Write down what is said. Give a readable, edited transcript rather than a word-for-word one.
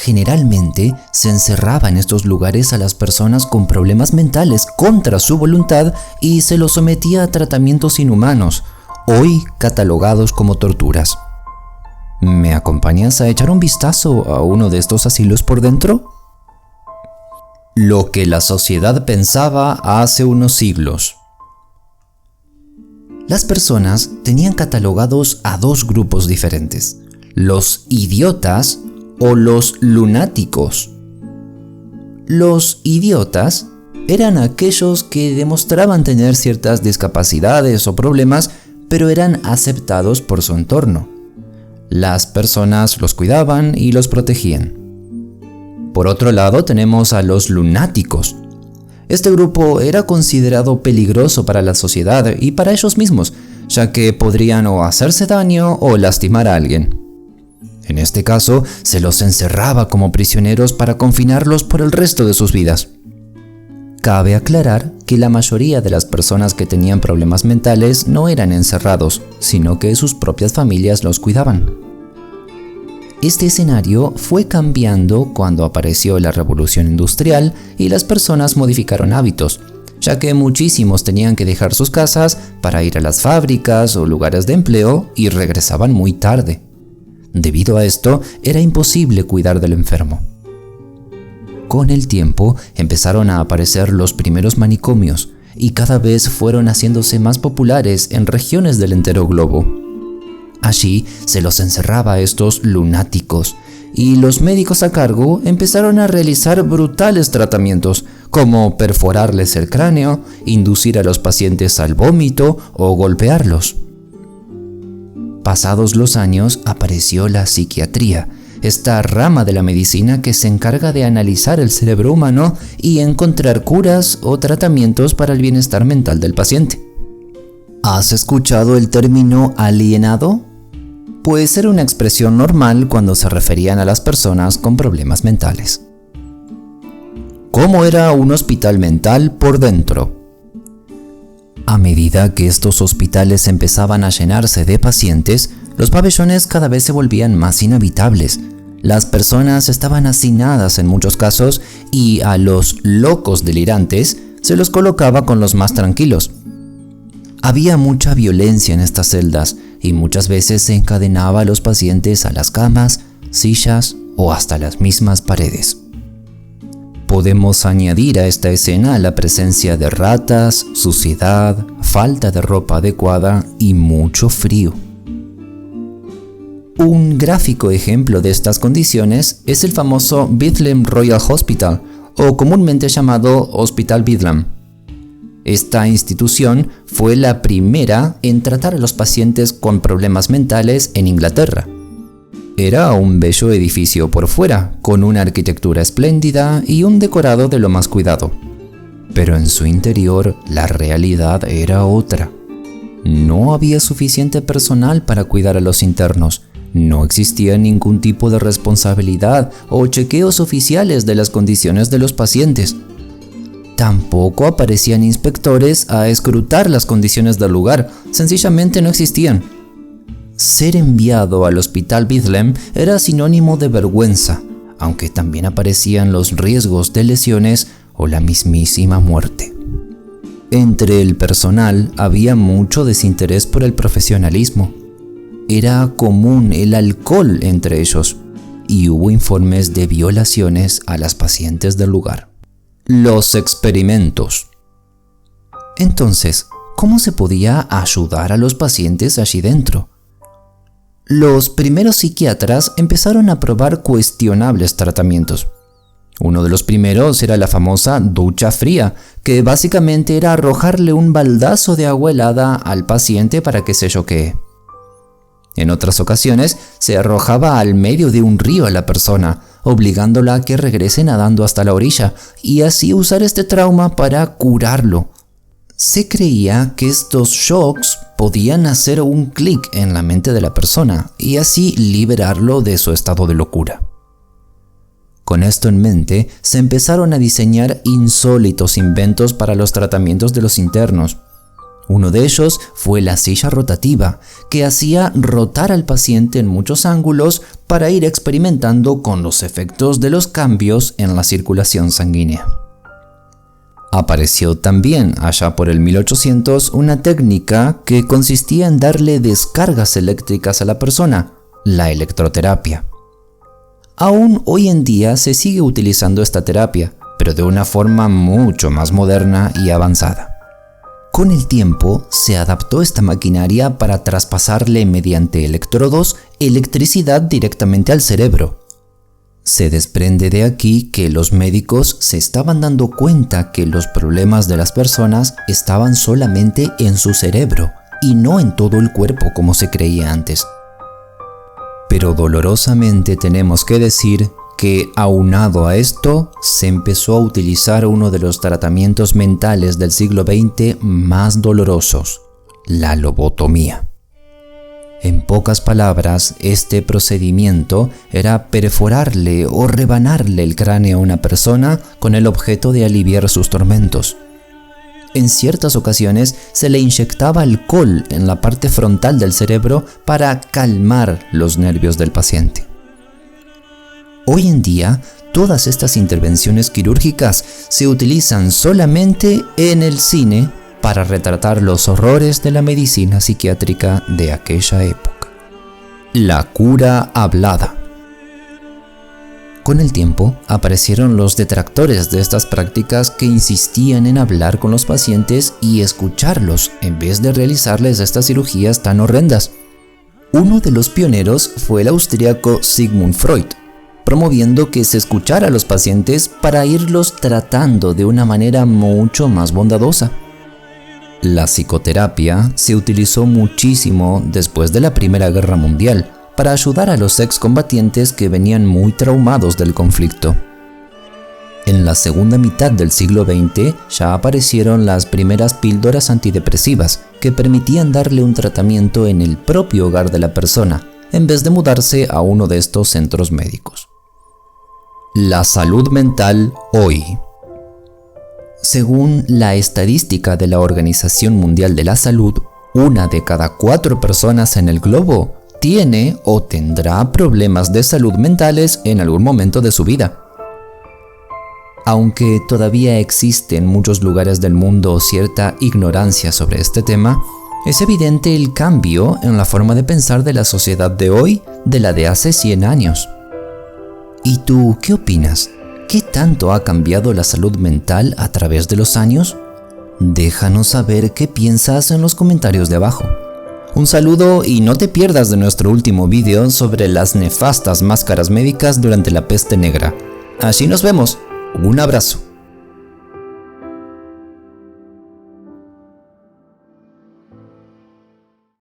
Generalmente se encerraba en estos lugares a las personas con problemas mentales contra su voluntad y se los sometía a tratamientos inhumanos, hoy catalogados como torturas. ¿Me acompañas a echar un vistazo a uno de estos asilos por dentro? Lo que la sociedad pensaba hace unos siglos. Las personas tenían catalogados a dos grupos diferentes: los idiotas o los lunáticos. Los idiotas eran aquellos que demostraban tener ciertas discapacidades o problemas, pero eran aceptados por su entorno. Las personas los cuidaban y los protegían. Por otro lado, tenemos a los lunáticos. Este grupo era considerado peligroso para la sociedad y para ellos mismos, ya que podrían o hacerse daño o lastimar a alguien. En este caso, se los encerraba como prisioneros para confinarlos por el resto de sus vidas. Cabe aclarar que la mayoría de las personas que tenían problemas mentales no eran encerrados, sino que sus propias familias los cuidaban. Este escenario fue cambiando cuando apareció la revolución industrial y las personas modificaron hábitos, ya que muchísimos tenían que dejar sus casas para ir a las fábricas o lugares de empleo y regresaban muy tarde. Debido a esto, era imposible cuidar del enfermo. Con el tiempo, empezaron a aparecer los primeros manicomios y cada vez fueron haciéndose más populares en regiones del entero globo. Allí se los encerraba a estos lunáticos y los médicos a cargo empezaron a realizar brutales tratamientos, como perforarles el cráneo, inducir a los pacientes al vómito o golpearlos. Pasados los años apareció la psiquiatría, esta rama de la medicina que se encarga de analizar el cerebro humano y encontrar curas o tratamientos para el bienestar mental del paciente. ¿Has escuchado el término alienado? Pues era una expresión normal cuando se referían a las personas con problemas mentales. ¿Cómo era un hospital mental por dentro? A medida que estos hospitales empezaban a llenarse de pacientes, los pabellones cada vez se volvían más inhabitables. Las personas estaban hacinadas en muchos casos y a los locos delirantes se los colocaba con los más tranquilos. Había mucha violencia en estas celdas y muchas veces se encadenaba a los pacientes a las camas, sillas o hasta las mismas paredes. Podemos añadir a esta escena la presencia de ratas, suciedad, falta de ropa adecuada y mucho frío. Un gráfico ejemplo de estas condiciones es el famoso Bethlehem Royal Hospital, o comúnmente llamado Hospital Bedlam. Esta institución fue la primera en tratar a los pacientes con problemas mentales en Inglaterra. Era un bello edificio por fuera, con una arquitectura espléndida y un decorado de lo más cuidado. Pero en su interior la realidad era otra. No había suficiente personal para cuidar a los internos. No existía ningún tipo de responsabilidad o chequeos oficiales de las condiciones de los pacientes. Tampoco aparecían inspectores a escrutar las condiciones del lugar, sencillamente no existían. Ser enviado al Hospital Bedlam era sinónimo de vergüenza, aunque también aparecían los riesgos de lesiones o la mismísima muerte. Entre el personal había mucho desinterés por el profesionalismo. Era común el alcohol entre ellos, y hubo informes de violaciones a las pacientes del lugar. Los experimentos. Entonces, ¿cómo se podía ayudar a los pacientes allí dentro? Los primeros psiquiatras empezaron a probar cuestionables tratamientos. Uno de los primeros era la famosa ducha fría, que básicamente era arrojarle un baldazo de agua helada al paciente para que se choquee. En otras ocasiones se arrojaba al medio de un río a la persona, obligándola a que regrese nadando hasta la orilla y así usar este trauma para curarlo. Se creía que estos shocks podían hacer un clic en la mente de la persona y así liberarlo de su estado de locura. Con esto en mente, se empezaron a diseñar insólitos inventos para los tratamientos de los internos. Uno de ellos fue la silla rotativa, que hacía rotar al paciente en muchos ángulos para ir experimentando con los efectos de los cambios en la circulación sanguínea. Apareció también, allá por el 1800, una técnica que consistía en darle descargas eléctricas a la persona, la electroterapia. Aún hoy en día se sigue utilizando esta terapia, pero de una forma mucho más moderna y avanzada. Con el tiempo, se adaptó esta maquinaria para traspasarle mediante electrodos electricidad directamente al cerebro. Se desprende de aquí que los médicos se estaban dando cuenta que los problemas de las personas estaban solamente en su cerebro y no en todo el cuerpo como se creía antes. Pero dolorosamente tenemos que decir que, aunado a esto, se empezó a utilizar uno de los tratamientos mentales del siglo XX más dolorosos, la lobotomía. En pocas palabras, este procedimiento era perforarle o rebanarle el cráneo a una persona con el objeto de aliviar sus tormentos. En ciertas ocasiones se le inyectaba alcohol en la parte frontal del cerebro para calmar los nervios del paciente. Hoy en día, todas estas intervenciones quirúrgicas se utilizan solamente en el cine para retratar los horrores de la medicina psiquiátrica de aquella época. La cura hablada. Con el tiempo, aparecieron los detractores de estas prácticas que insistían en hablar con los pacientes y escucharlos en vez de realizarles estas cirugías tan horrendas. Uno de los pioneros fue el austríaco Sigmund Freud, promoviendo que se escuchara a los pacientes para irlos tratando de una manera mucho más bondadosa. La psicoterapia se utilizó muchísimo después de la Primera Guerra Mundial para ayudar a los excombatientes que venían muy traumados del conflicto. En la segunda mitad del siglo XX ya aparecieron las primeras píldoras antidepresivas que permitían darle un tratamiento en el propio hogar de la persona, en vez de mudarse a uno de estos centros médicos. La salud mental hoy. Según la estadística de la Organización Mundial de la Salud, 1 de cada 4 personas en el globo tiene o tendrá problemas de salud mentales en algún momento de su vida. Aunque todavía existe en muchos lugares del mundo cierta ignorancia sobre este tema, es evidente el cambio en la forma de pensar de la sociedad de hoy de la de hace 100 años. ¿Y tú qué opinas? ¿Qué tanto ha cambiado la salud mental a través de los años? Déjanos saber qué piensas en los comentarios de abajo. Un saludo y no te pierdas de nuestro último video sobre las nefastas máscaras médicas durante la peste negra. Allí nos vemos. Un abrazo.